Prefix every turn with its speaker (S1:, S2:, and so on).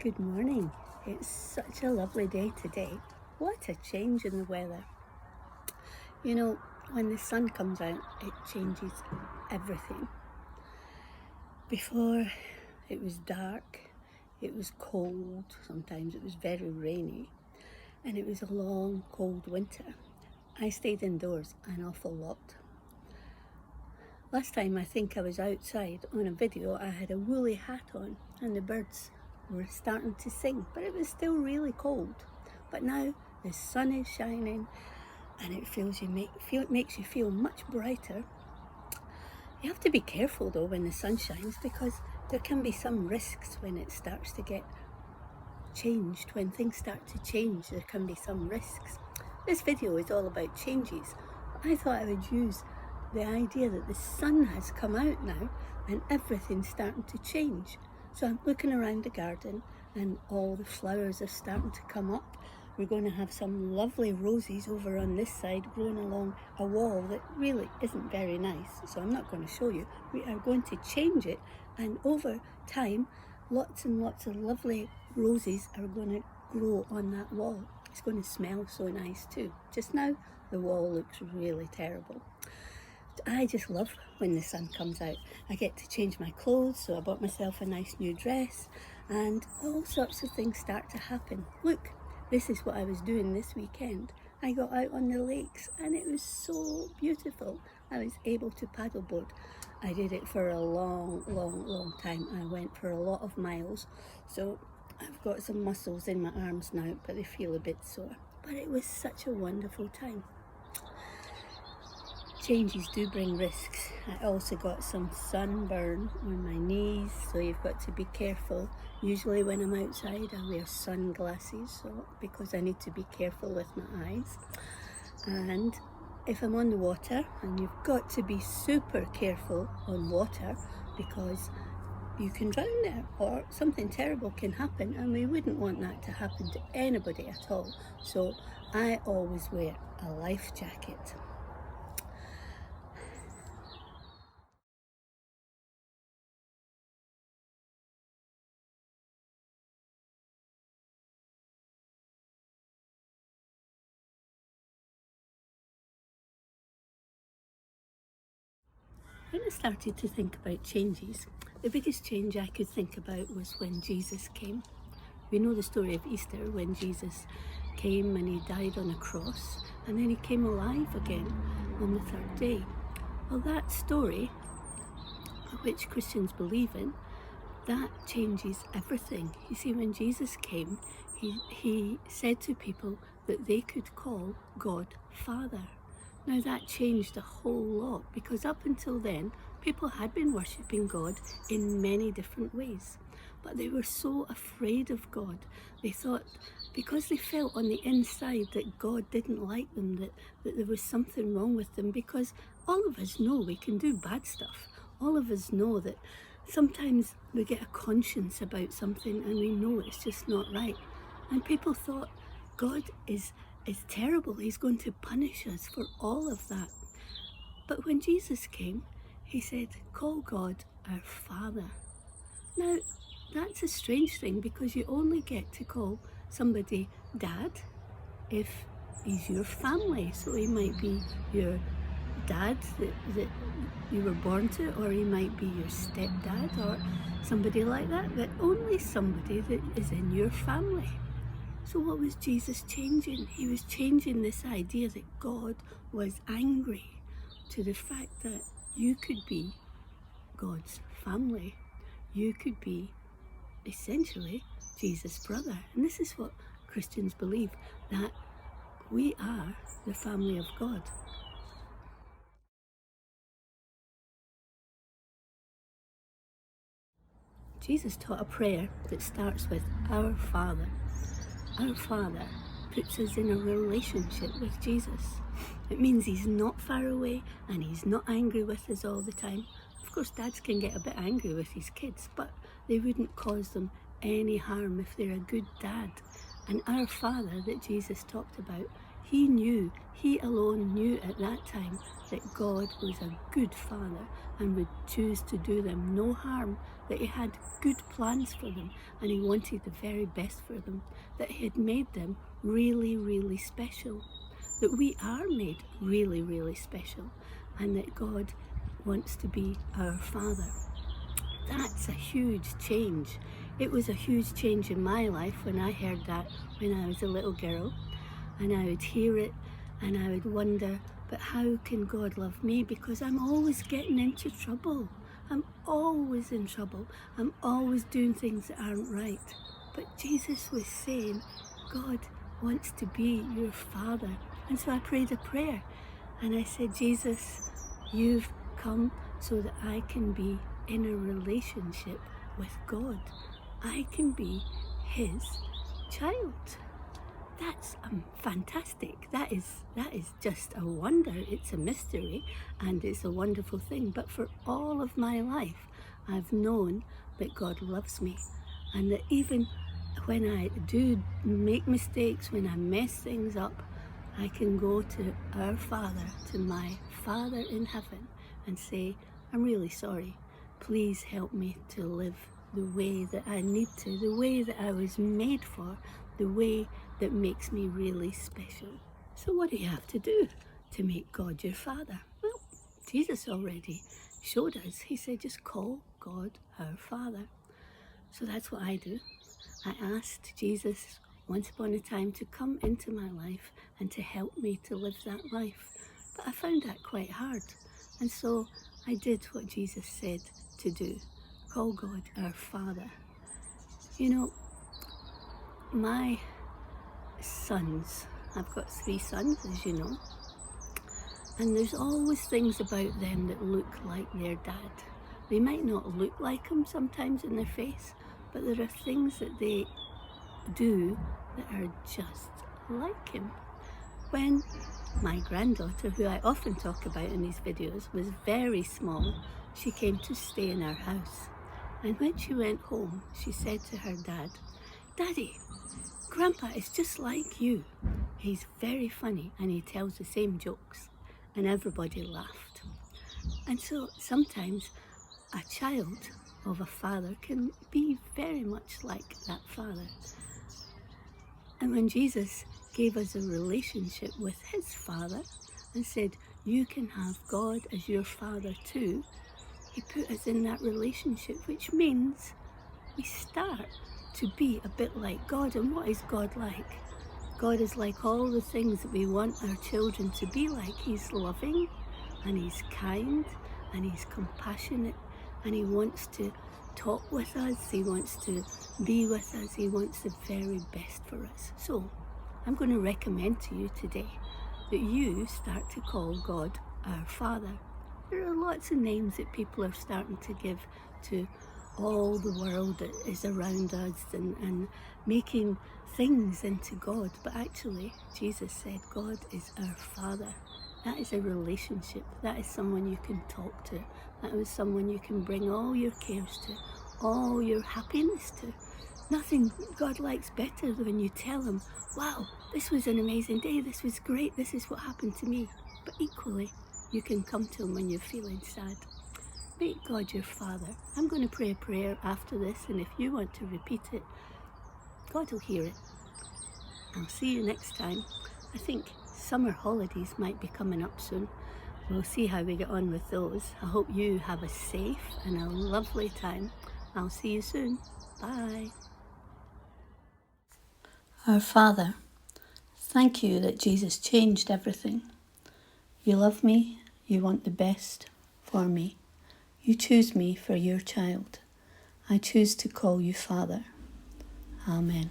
S1: Good morning. It's such a lovely day today. What a change in the weather. You know, when the sun comes out, it changes everything. Before, it was dark, it was cold, sometimes it was very rainy, and it was a long, cold winter. I stayed indoors an awful lot. Last time I think I was outside on a video, I had a woolly hat on and the birds were starting to sing, but it was still really cold. But now the sun is shining and it makes you feel much brighter. You have to be careful though when the sun shines, because there can be some risks when it starts to get changed. When things start to change, there can be some risks. This video is all about changes. I thought I would use the idea that the sun has come out now and everything's starting to change. So I'm looking around the garden and all the flowers are starting to come up. We're going to have some lovely roses over on this side growing along a wall that really isn't very nice, so I'm not going to show you. We are going to change it, and over time lots and lots of lovely roses are going to grow on that wall. It's going to smell so nice too. Just now the wall looks really terrible. I just love when the sun comes out. I get to change my clothes, so I bought myself a nice new dress and all sorts of things start to happen. Look, this is what I was doing this weekend. I got out on the lakes and it was so beautiful. I was able to paddleboard. I did it for a long time. I went for a lot of miles, so I've got some muscles in my arms now, but they feel a bit sore. But it was such a wonderful time. Changes do bring risks. I also got some sunburn on my knees, so you've got to be careful. Usually when I'm outside I wear sunglasses because I need to be careful with my eyes. And if I'm on the water, and you've got to be super careful on water because you can drown there or something terrible can happen, and we wouldn't want that to happen to anybody at all. So I always wear a life jacket. When I started to think about changes, the biggest change I could think about was when Jesus came. We know the story of Easter, when Jesus came and he died on a cross and then he came alive again on the third day. Well, that story, which Christians believe in, that changes everything. You see, when Jesus came, he said to people that they could call God Father. Now that changed a whole lot, because up until then people had been worshipping God in many different ways, but they were so afraid of God. They thought, because they felt on the inside that God didn't like them, that there was something wrong with them, because all of us know we can do bad stuff. All of us know that sometimes we get a conscience about something and we know it's just not right. And people thought, God is terrible, he's going to punish us for all of that. But when Jesus came, he said, call God our Father. Now, that's a strange thing, because you only get to call somebody Dad if he's your family. So he might be your dad that you were born to, or he might be your stepdad or somebody like that, but only somebody that is in your family. So what was Jesus changing? He was changing this idea that God was angry to the fact that you could be God's family. You could be essentially Jesus' brother. And this is what Christians believe, that we are the family of God. Jesus taught a prayer that starts with Our Father. Our Father puts us in a relationship with Jesus. It means he's not far away and he's not angry with us all the time. Of course, dads can get a bit angry with his kids, but they wouldn't cause them any harm if they're a good dad. And our Father that Jesus talked about, he alone knew at that time that God was a good Father and would choose to do them no harm, that he had good plans for them and he wanted the very best for them, that he had made them really, really special, that we are made really, really special, and that God wants to be our Father. That's a huge change. It was a huge change in my life when I heard that when I was a little girl, and I would hear it and I would wonder, but how can God love me? Because I'm always getting into trouble. I'm always in trouble. I'm always doing things that aren't right. But Jesus was saying, God wants to be your Father. And so I prayed a prayer and I said, Jesus, you've come so that I can be in a relationship with God. I can be his child. That's fantastic. That is just a wonder. It's a mystery and it's a wonderful thing. But for all of my life, I've known that God loves me, and that even when I do make mistakes, when I mess things up, I can go to our Father, to my Father in heaven, and say, I'm really sorry. Please help me to live the way that I need to, the way that I was made for, the way that makes me really special. So what do you have to do to make God your Father? Well, Jesus already showed us. He said, just call God our Father. So that's what I do. I asked Jesus once upon a time to come into my life and to help me to live that life. But I found that quite hard. And so I did what Jesus said to do. Call God our Father. You know, my sons, I've got 3 sons, as you know, and there's always things about them that look like their dad. They might not look like him sometimes in their face, but there are things that they do that are just like him. When my granddaughter, who I often talk about in these videos, was very small, she came to stay in our house. And when she went home, she said to her dad, Daddy, Grandpa is just like you. He's very funny and he tells the same jokes. And everybody laughed. And so sometimes a child of a father can be very much like that father. And when Jesus gave us a relationship with his Father and said, you can have God as your Father too, he put us in that relationship, which means we start to be a bit like God. And what is God like? God is like all the things that we want our children to be like. He's loving and he's kind and he's compassionate and he wants to talk with us, he wants to be with us, he wants the very best for us. So I'm going to recommend to you today that you start to call God our Father. There are lots of names that people are starting to give to all the world that is around us and making things into God. But actually, Jesus said God is our Father. That is a relationship. That is someone you can talk to. That is someone you can bring all your cares to, all your happiness to. Nothing God likes better than when you tell him, wow, this was an amazing day, this was great, this is what happened to me. But equally, you can come to him when you're feeling sad. Make God your Father. I'm going to pray a prayer after this, and if you want to repeat it, God will hear it. I'll see you next time. I think summer holidays might be coming up soon. We'll see how we get on with those. I hope you have a safe and a lovely time. I'll see you soon. Bye. Our Father, thank you that Jesus changed everything. You love me. You want the best for me. You choose me for your child. I choose to call you Father. Amen.